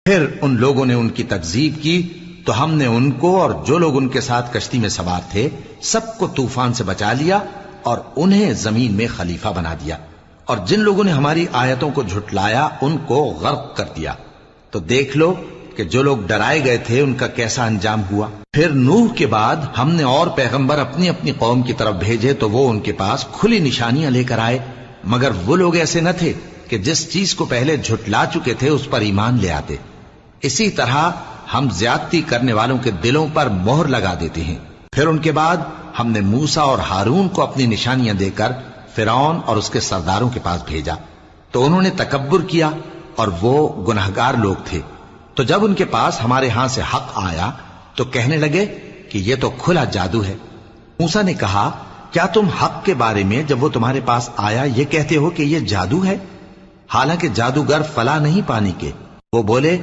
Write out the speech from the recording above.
پھر ان لوگوں نے ان کی تکذیب کی تو ہم نے ان کو اور جو لوگ ان کے ساتھ کشتی میں سوار تھے سب کو طوفان سے بچا لیا اور انہیں زمین میں خلیفہ بنا دیا، اور جن لوگوں نے ہماری آیتوں کو جھٹلایا ان کو غرق کر دیا۔ تو دیکھ لو کہ جو لوگ ڈرائے گئے تھے ان کا کیسا انجام ہوا۔ پھر نوح کے بعد ہم نے اور پیغمبر اپنی اپنی قوم کی طرف بھیجے تو وہ ان کے پاس کھلی نشانیاں لے کر آئے، مگر وہ لوگ ایسے نہ تھے کہ جس چیز کو پہلے جھٹلا چکے تھے اس پر ایمان لے آتے۔ اسی طرح ہم زیادتی کرنے والوں کے دلوں پر مہر لگا دیتے ہیں۔ پھر ان کے بعد ہم نے موسیٰ اور ہارون کو اپنی نشانیاں دے کر فرعون اور اس کے سرداروں کے پاس بھیجا، تو انہوں نے تکبر کیا اور وہ گناہگار لوگ تھے۔ تو جب ان کے پاس ہمارے ہاں سے حق آیا تو کہنے لگے کہ یہ تو کھلا جادو ہے۔ موسیٰ نے کہا، کیا تم حق کے بارے میں جب وہ تمہارے پاس آیا یہ کہتے ہو کہ یہ جادو ہے؟ حالانکہ جادوگر فلاں نہیں پانی کے۔ وہ بولے،